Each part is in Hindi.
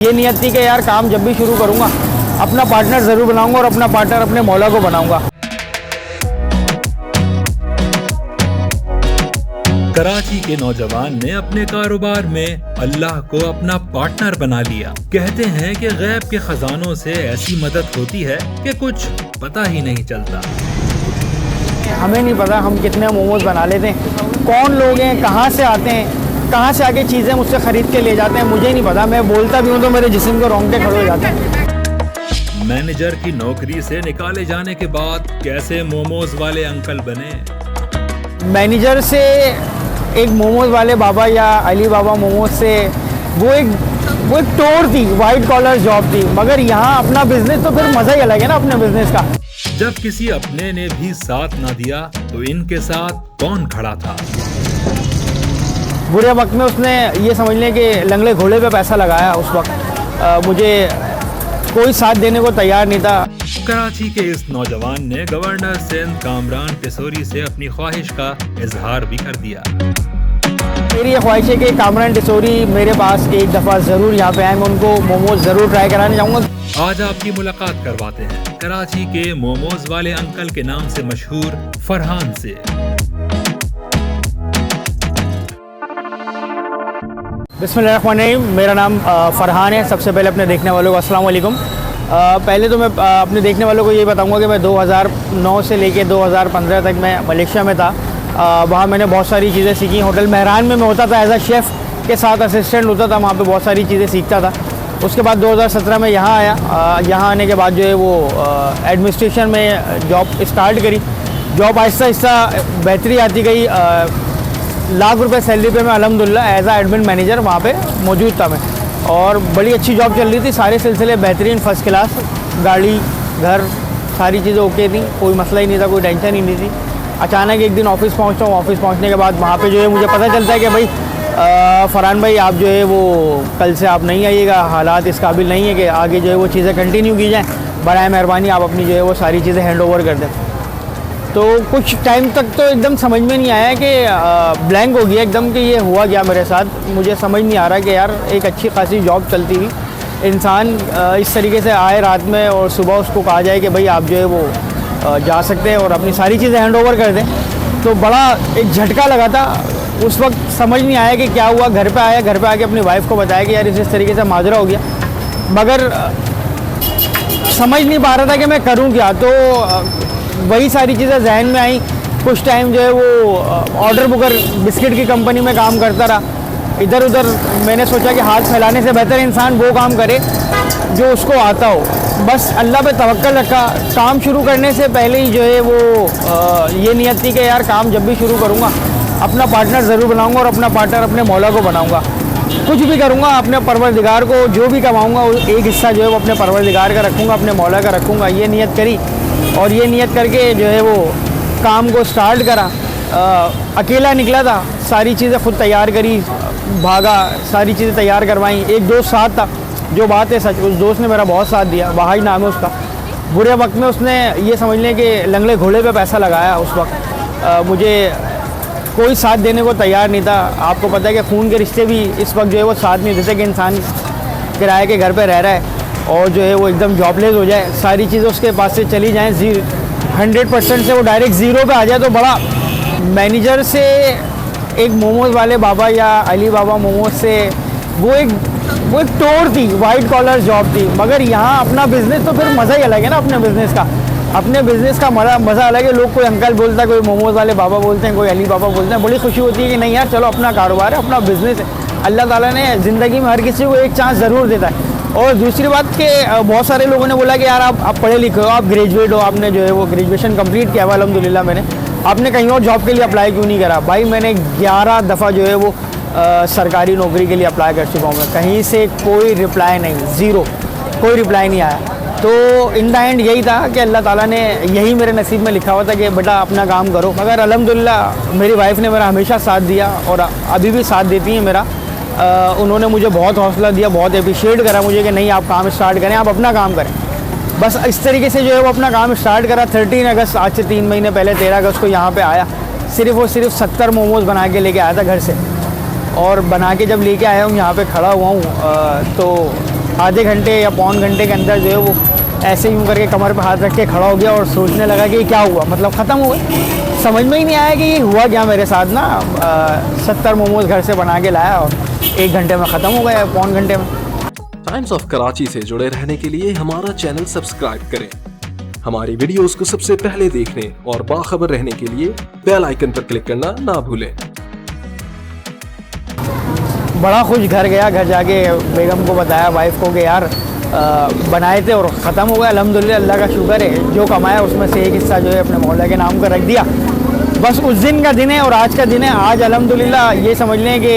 ये नियत थी कि यार काम जब भी शुरू करूँगा अपना पार्टनर ज़रूर बनाऊंगा और अपना पार्टनर अपने मौला को बनाऊंगा। कराची के नौजवान ने अपने कारोबार में अल्लाह को अपना पार्टनर बना लिया। कहते हैं कि गैब के खजानों से ऐसी मदद होती है कि कुछ पता ही नहीं चलता। हमें नहीं पता हम कितने मोमोज बना लेते हैं, कौन लोग हैं, कहाँ से आते हैं, कहाँ से आके चीज़ें मुझसे ख़रीद के ले जाते हैं, मुझे नहीं पता। मैं बोलता भी हूँ तो मेरे जिस्म के रोंगटे खड़े हो जाते हैं। मैनेजर की नौकरी से निकाले जाने के बाद कैसे मोमोज वाले अंकल बने? मैनेजर से एक मोमोज वाले बाबा या अली बाबा मोमोज से वो एक टोर थी, वाइट कॉलर जॉब थी। मगर यहाँ अपना बिजनेस तो फिर मज़ा ही अलग है ना अपने बिजनेस का। जब किसी अपने ने भी साथ ना दिया तो इनके साथ कौन खड़ा था? बुरे वक्त में उसने ये समझ लें कि लंगड़े घोड़े पे पैसा लगाया। उस वक्त मुझे कोई साथ देने को तैयार नहीं था। कराची के इस नौजवान ने गवर्नर सिंध कामरान टिसोरी से अपनी ख्वाहिश का इजहार भी कर दिया। मेरी ये ख्वाहिश है कि कामरान टिसोरी मेरे पास एक दफ़ा ज़रूर यहाँ पे आए, मैं उनको मोमोज ज़रूर ट्राई कराने जाऊँगा। आज आपकी मुलाकात करवाते हैं कराची के मोमोज वाले अंकल के नाम से मशहूर फरहान से। बिस्मिल्लाहिर्रहमानिर्रहीम, मेरा नाम फरहान है। सबसे पहले अपने देखने वालों को अस्सलाम वालेकुम। पहले तो मैं अपने देखने वालों को ये बताऊंगा कि मैं 2009 से लेके 2015 तक मैं मलेशिया में था। वहाँ मैंने बहुत सारी चीज़ें सीखी। होटल मेहरान में मैं होता था, एज अ शेफ़ के साथ असिस्टेंट होता था, वहाँ पे बहुत सारी चीज़ें सीखता था। उसके बाद 2017 में यहाँ आया। यहाँ आने के बाद जो है वो एडमिनिस्ट्रेशन में जॉब स्टार्ट करी। जॉब आहिस्ता आहिस्ता बेहतरी आती गई। लाख रुपए सैलरी पे मैं अल्हम्दुलिल्लाह एज आ एडमिन मैनेजर वहाँ पे मौजूद था मैं, और बड़ी अच्छी जॉब चल रही थी। सारे सिलसिले बेहतरीन, फर्स्ट क्लास, गाड़ी, घर, सारी चीज़ें ओके थी, कोई मसला ही नहीं था, कोई टेंशन ही नहीं थी। अचानक एक दिन ऑफिस पहुँचता हूँ। ऑफिस पहुँचने के बाद वहाँ पे जो है मुझे पता चलता है कि भाई फरहान भाई आप जो है वो कल से आप नहीं आइएगा, हालात इस काबिल नहीं है कि आगे जो है वो चीज़ें कंटिन्यू की जाएँ, बराए मेहरबानी आप अपनी जो है वो सारी चीज़ें हैंड ओवर कर दें। तो कुछ टाइम तक तो एकदम समझ में नहीं आया कि ब्लैंक हो गया एकदम कि ये हुआ क्या मेरे साथ। मुझे समझ नहीं आ रहा कि यार एक अच्छी खासी जॉब चलती हुई इंसान इस तरीके से आए रात में और सुबह उसको कहा जाए कि भाई आप जो है वो जा सकते हैं और अपनी सारी चीज़ें हैंड ओवर कर दें। तो बड़ा एक झटका लगा था। उस वक्त समझ नहीं आया कि क्या हुआ। घर पे आया, घर पे आके अपनी वाइफ को बताया कि यार इस तरीके से माजरा हो गया, मगर समझ नहीं पा रहा था कि मैं करूँ क्या। तो वही सारी चीज़ें जहन में आई। कुछ टाइम जो है वो ऑर्डर बुकर बिस्किट की कंपनी में काम करता रहा। इधर उधर मैंने सोचा कि हाथ फैलाने से बेहतर इंसान वो काम करे जो उसको आता हो। बस अल्लाह पे तवक्कल रखा। काम शुरू करने से पहले ही जो है वो ये नियत थी कि यार काम जब भी शुरू करूँगा अपना पार्टनर ज़रूर बनाऊँगा और अपना पार्टनर अपने मौला को बनाऊँगा। कुछ भी करूँगा अपने परवरदिगार को, जो भी कमाऊँगा एक हिस्सा जो है वो अपने परवरदिगार का रखूँगा, अपने मौला का रखूँगा। ये नियत करी और ये नियत करके जो है वो काम को स्टार्ट करा। अकेला निकला था, सारी चीज़ें खुद तैयार करी, भागा, सारी चीज़ें तैयार करवाई। एक दोस्त साथ था, जो बात है सच, उस दोस्त ने मेरा बहुत साथ दिया। वहाज नाम है उसका। बुरे वक्त में उसने ये समझ लें कि लंगड़े घोड़े पे पैसा लगाया। उस वक्त मुझे कोई साथ देने को तैयार नहीं था। आपको पता है कि खून के रिश्ते भी इस वक्त जो है वो साथ नहीं देते कि इंसान किराए के घर पे रह रहा है और जो है वो एकदम जॉबलेस हो जाए, सारी चीज़ें उसके पास से चली जाएँ, 100% से वो डायरेक्ट ज़ीरो पे आ जाए। तो बड़ा मैनेजर से एक मोमोज वाले बाबा या अली बाबा मोमोज से वो एक टोर थी, वाइट कॉलर जॉब थी। मगर यहाँ अपना बिज़नेस तो फिर मज़ा ही अलग है ना अपने बिज़नेस का। अपने बिज़नेस का मज़ा अलग है। लोग कोई अंकल बोलता है, कोई मोमोज वाले बाबा बोलते हैं, कोई अली बाबा बोलते हैं। बड़ी खुशी होती है कि नहीं यार चलो अपना कारोबार है, अपना बिज़नेस है। अल्लाह ताला ने ज़िंदगी में हर किसी को एक चांस ज़रूर देता है। और दूसरी बात कि बहुत सारे लोगों ने बोला कि यार आप पढ़े लिखे हो, आप ग्रेजुएट हो, आपने जो है वो ग्रेजुएशन कंप्लीट किया हुआ अल्हम्दुलिल्लाह मैंने, आपने कहीं और जॉब के लिए अप्लाई क्यों नहीं करा? भाई मैंने 11 दफ़ा जो है वो सरकारी नौकरी के लिए अप्लाई कर चुका हूँ मैं। कहीं से कोई रिप्लाई नहीं, ज़ीरो, कोई रिप्लाई नहीं आया। तो इन द एंड यही था कि अल्लाह ताला ने यही मेरे नसीब में लिखा हुआ था कि बेटा अपना काम करो। मगर अल्हम्दुलिल्लाह मेरी वाइफ ने मेरा हमेशा साथ दिया और अभी भी साथ देती हैं मेरा। उन्होंने मुझे बहुत हौसला दिया, बहुत अप्रिशिएट करा मुझे कि नहीं आप काम स्टार्ट करें, आप अपना काम करें। बस इस तरीके से जो है वो अपना काम स्टार्ट करा। 13 अगस्त, आज से 3 महीने पहले 13 अगस्त को यहाँ पे आया। सिर्फ और सिर्फ 70 मोमोज़ बना के लेके आया था घर से। और बना के जब लेके आया हूँ यहाँ पे खड़ा हुआ हूँ तो आधे घंटे या पौन घंटे के अंदर जो है वो ऐसे यूँ करके कमर पे हाथ रख के खड़ा हो गया और सोचने लगा कि क्या हुआ, मतलब ख़त्म हो गया। समझ में ही नहीं आया कि ये हुआ क्या मेरे साथ ना। 70 मोमोज़ घर से बना के लाया और 1 घंटे में ख़त्म हो गया, पौन घंटे में। टाइम्स ऑफ कराची से जुड़े रहने के लिए हमारा चैनल सब्सक्राइब करें। हमारी वीडियोस को सबसे पहले देखने और बाखबर रहने के लिए बेल आइकन पर क्लिक करना ना भूलें। बड़ा खुश घर गया, घर जाके बेगम को बताया, वाइफ को, कि यार बनाए थे और ख़त्म हो गया। अल्हम्दुलिल्लाह, अल्लाह का शुक्र है, जो कमाया उसमें से एक हिस्सा जो है अपने मौला के नाम का रख दिया। बस उस दिन का दिन है और आज का दिन है। आज अल्हम्दुलिल्लाह ये समझ लें कि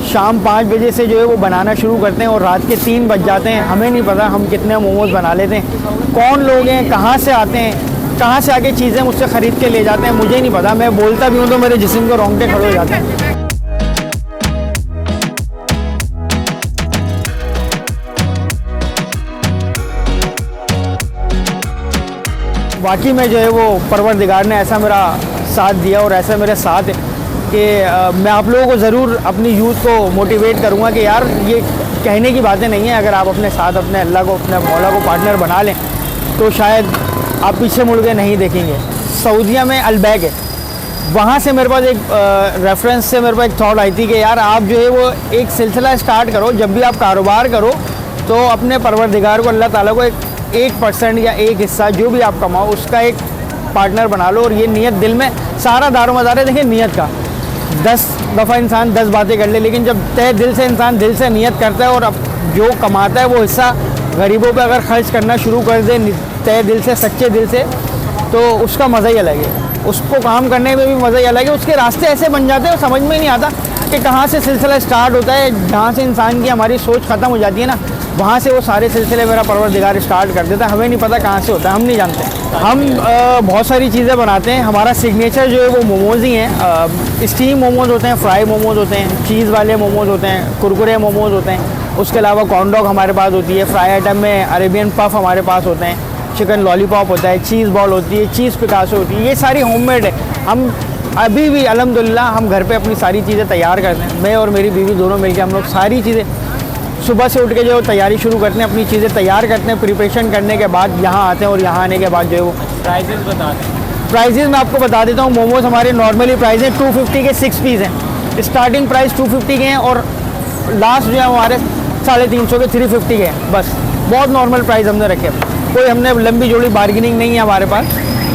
शाम 5 बजे से जो है वो बनाना शुरू करते हैं और रात के 3 बज जाते हैं। हमें नहीं पता हम कितने मोमोज़ बना लेते हैं, कौन लोग हैं, कहाँ से आते हैं, कहाँ से आके चीज़ें मुझसे ख़रीद के ले जाते हैं, मुझे नहीं पता। मैं बोलता भी हूँ तो मेरे जिस्म को रोंगटे खड़े हो जाते हैं। वाकई में जो है वो परवरदिगार ने ऐसा मेरा साथ दिया और ऐसा मेरे साथ है कि मैं आप लोगों को ज़रूर अपनी यूथ को मोटिवेट करूँगा कि यार ये कहने की बातें नहीं है। अगर आप अपने साथ अपने अल्लाह को, अपने मौला को पार्टनर बना लें तो शायद आप पीछे मुड़ के नहीं देखेंगे। सऊदीया में अलबैक है, वहाँ से मेरे पास एक रेफरेंस से मेरे पास एक थॉट आई थी कि यार आप जो है वो एक सिलसिला स्टार्ट करो। जब भी आप कारोबार करो तो अपने परवरदिगार को, अल्लाह ताला को 1% या एक हिस्सा जो भी आप कमाओ उसका एक पार्टनर बना लो और ये नियत दिल में, सारा दारोमदार है देखिए नियत का। 10 दफ़ा इंसान 10 बातें कर ले, लेकिन जब तय दिल से इंसान दिल से नियत करता है और अब जो कमाता है वो हिस्सा गरीबों पे अगर ख़र्च करना शुरू कर दे तय दिल से, सच्चे दिल से, तो उसका मज़ा ही अलग है। उसको काम करने में भी मज़ा ही अलग है। उसके रास्ते ऐसे बन जाते हैं, समझ में ही नहीं आता कि कहाँ से सिलसिला स्टार्ट होता है। जहाँ से इंसान की हमारी सोच ख़त्म हो जाती है ना, वहाँ से वो सारे सिलसिले मेरा परवरदिगार स्टार्ट कर देता है। हमें नहीं पता कहाँ से होता है, हम नहीं जानते। हम बहुत सारी चीज़ें बनाते हैं। हमारा सिग्नेचर जो है वो मोमोज़ ही हैं। स्टीम मोमोज़ होते हैं, फ्राई मोमोज़ होते हैं, चीज़ वाले मोमोज़ होते हैं, कुरकुरे मोमोज़ होते हैं। उसके अलावा कॉर्न डॉग हमारे पास होती है। फ्राई आइटम में अरेबियन पफ हमारे पास होते हैं, चिकन लॉलीपॉप होता है, चीज़ बॉल होती है, चीज़ पिकासो होती है। ये सारी होममेड है। हम अभी भी अल्हम्दुलिल्लाह हम घर पे अपनी सारी चीज़ें तैयार करते हैं। मैं और मेरी बीवी दोनों मिलकर हम लोग सारी चीज़ें सुबह से उठ के जो तैयारी शुरू करते हैं, अपनी चीज़ें तैयार करते हैं। प्रिपरेशन करने के बाद यहाँ आते हैं और यहाँ आने के बाद जो है वो प्राइजेस बता दें। प्राइजेज़ मैं आपको बता देता हूँ। मोमोज़ हमारे नॉर्मली प्राइस हैं 250 के 6 पीस हैं। स्टार्टिंग प्राइस 250 के हैं और लास्ट जो है हमारे 350 के 350 के हैं। बस बहुत नॉर्मल प्राइस हमने रखे। कोई हमने लंबी जोड़ी बार्गेनिंग नहीं है हमारे पास।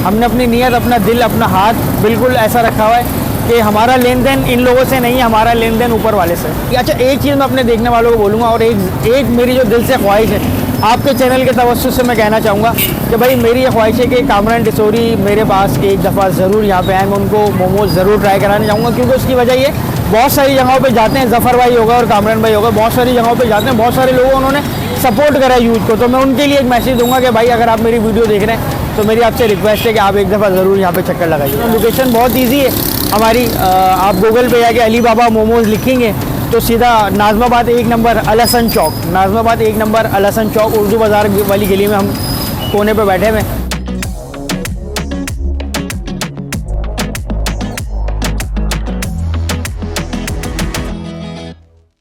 हमने अपनी नीयत, अपना दिल, अपना हाथ बिल्कुल ऐसा रखा हुआ है कि हमारा लेन देन इन लोगों से नहीं है, हमारा लेन देन ऊपर वाले से। अच्छा, एक चीज़ मैं अपने देखने वालों को बोलूँगा और एक मेरी जो दिल से ख्वाहिश है, आपके चैनल के तवज्जुह से मैं कहना चाहूँगा कि भाई मेरी ये ख्वाहिश है कि कामरान टिसोरी मेरे पास एक दफ़ा ज़रूर यहाँ पे आए। मैं उनको मोमोज़ ज़रूर ट्राई कराना चाहूँगा, क्योंकि उसकी वजह ये, बहुत सारी जगहों पे जाते हैं, ज़फ़र भाई होगा और कामरान भाई होगा, बहुत सारी जगहों पे जाते हैं, बहुत सारे लोगों उन्होंने सपोर्ट करा यूथ को। तो मैं उनके लिए एक मैसेज दूंगा कि भाई अगर आप मेरी वीडियो देख रहे हैं तो मेरी आपसे रिक्वेस्ट है कि आप एक दफ़ा ज़रूर यहाँ पे चक्कर लगाइए। लोकेशन बहुत ईजी है हमारी। आप गूगल पे जाके अली बाबा मोमोज़ लिखेंगे तो सीधा नाज़माबाद 1 नंबर अल हसन चौक, नाज़माबाद 1 नंबर अल हसन चौक, उर्दू बाज़ार वाली गली में हम कोने पे बैठे हुए हैं।